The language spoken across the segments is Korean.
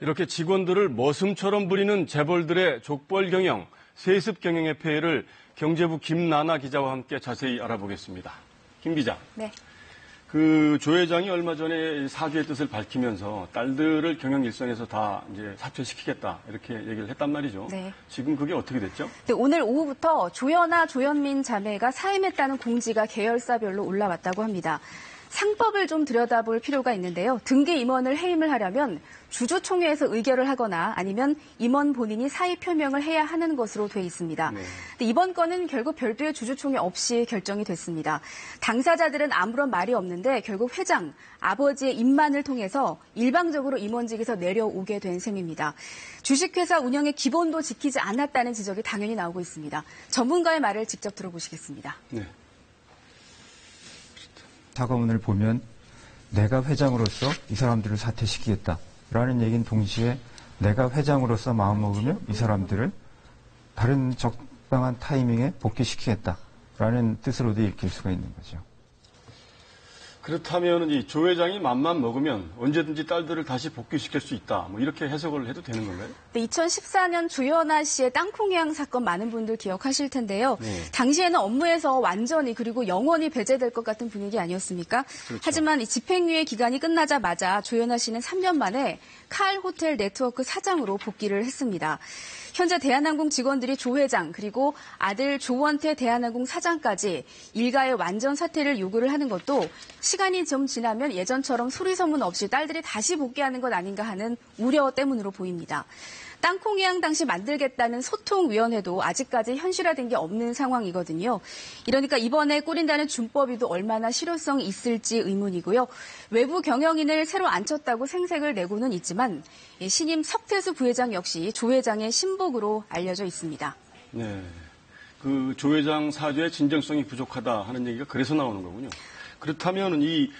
이렇게 직원들을 머슴처럼 부리는 재벌들의 족벌 경영, 세습 경영의 폐해를 경제부 김나나 기자와 함께 자세히 알아보겠습니다. 김 기자. 네. 조 회장이 얼마 전에 사주의 뜻을 밝히면서 딸들을 경영 일선에서 다 이제 사퇴시키겠다 이렇게 얘기를 했단 말이죠. 네. 지금 그게 어떻게 됐죠? 네, 오늘 오후부터 조연아, 조현민 자매가 사임했다는 공지가 계열사별로 올라왔다고 합니다. 상법을 좀 들여다볼 필요가 있는데요. 등기 임원을 해임을 하려면 주주총회에서 의결을 하거나 아니면 임원 본인이 사의 표명을 해야 하는 것으로 돼 있습니다. 네. 이번 건은 결국 별도의 주주총회 없이 결정이 됐습니다. 당사자들은 아무런 말이 없는데 결국 회장, 아버지의 입만을 통해서 일방적으로 임원직에서 내려오게 된 셈입니다. 주식회사 운영의 기본도 지키지 않았다는 지적이 당연히 나오고 있습니다. 전문가의 말을 직접 들어보시겠습니다. 네. 사과문을 보면 내가 회장으로서 이 사람들을 사퇴시키겠다라는 얘기는 동시에 내가 회장으로서 마음먹으며 이 사람들을 다른 적당한 타이밍에 복귀시키겠다라는 뜻으로도 읽힐 수가 있는 거죠. 그렇다면 이 조 회장이 맘만 먹으면 언제든지 딸들을 다시 복귀시킬 수 있다. 뭐 이렇게 해석을 해도 되는 건가요? 네, 2014년 조연아 씨의 땅콩회항 사건 많은 분들 기억하실 텐데요. 네. 당시에는 업무에서 완전히 그리고 영원히 배제될 것 같은 분위기 아니었습니까? 그렇죠. 하지만 이 집행유예 기간이 끝나자마자 조연아 씨는 3년 만에 칼 호텔 네트워크 사장으로 복귀를 했습니다. 현재 대한항공 직원들이 조 회장 그리고 아들 조원태 대한항공 사장까지 일가의 완전 사퇴를 요구를 하는 것도 시간이 좀 지나면 예전처럼 소리소문 없이 딸들이 다시 복귀하는 것 아닌가 하는 우려 때문으로 보입니다. 땅콩회항 당시 만들겠다는 소통위원회도 아직까지 현실화된 게 없는 상황이거든요. 이러니까 이번에 꾸린다는 준법위도 얼마나 실효성이 있을지 의문이고요. 외부 경영인을 새로 앉혔다고 생색을 내고는 있지만 신임 석태수 부회장 역시 조 회장의 신복으로 알려져 있습니다. 네, 조 회장 사주의 진정성이 부족하다 하는 얘기가 그래서 나오는 거군요. 그렇다면 이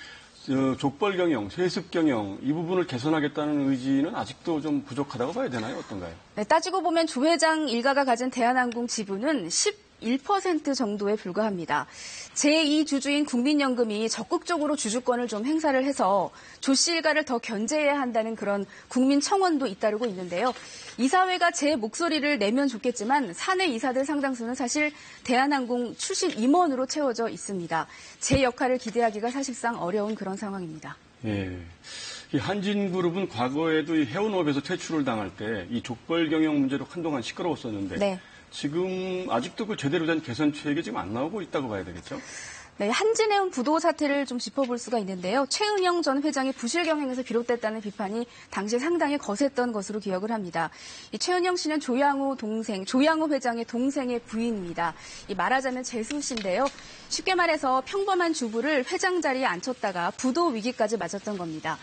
족벌 경영, 세습 경영 이 부분을 개선하겠다는 의지는 아직도 좀 부족하다고 봐야 되나요? 어떤가요? 네, 따지고 보면 조 회장 일가가 가진 대한항공 지분은 11% 정도에 불과합니다. 제2주주인 국민연금이 적극적으로 주주권을 좀 행사를 해서 조 씨 일가를 더 견제해야 한다는 그런 국민 청원도 잇따르고 있는데요. 이사회가 제 목소리를 내면 좋겠지만 사내 이사들 상당수는 사실 대한항공 출신 임원으로 채워져 있습니다. 제 역할을 기대하기가 사실상 어려운 그런 상황입니다. 예. 이 한진그룹은 과거에도 이 해운업에서 퇴출을 당할 때 이 족벌 경영 문제로 한동안 시끄러웠었는데 네. 지금 아직도 그 제대로 된 개선책이 지금 안 나오고 있다고 봐야 되겠죠? 네, 한진해운 부도 사태를 좀 짚어볼 수가 있는데요. 최은영 전 회장의 부실 경영에서 비롯됐다는 비판이 당시에 상당히 거셌던 것으로 기억을 합니다. 이 최은영 씨는 조양호 회장의 동생의 부인입니다. 말하자면 재수 씨인데요. 쉽게 말해서 평범한 주부를 회장 자리에 앉혔다가 부도 위기까지 맞았던 겁니다.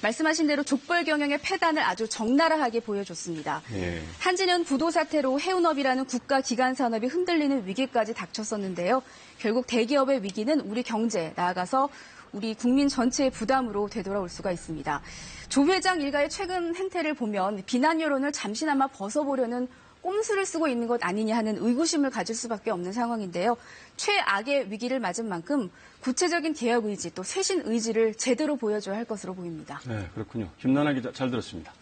말씀하신 대로 족벌 경영의 폐단을 아주 적나라하게 보여줬습니다. 예. 한진은 부도 사태로 해운업이라는 국가 기관 산업이 흔들리는 위기까지 닥쳤었는데요. 결국 대기업의 위기는 우리 경제, 나아가서 우리 국민 전체의 부담으로 되돌아올 수가 있습니다. 조 회장 일가의 최근 행태를 보면 비난 여론을 잠시나마 벗어보려는 꼼수를 쓰고 있는 것 아니냐 하는 의구심을 가질 수밖에 없는 상황인데요. 최악의 위기를 맞은 만큼 구체적인 개혁 의지 또 쇄신 의지를 제대로 보여줘야 할 것으로 보입니다. 네, 그렇군요. 김나나 기자 잘 들었습니다.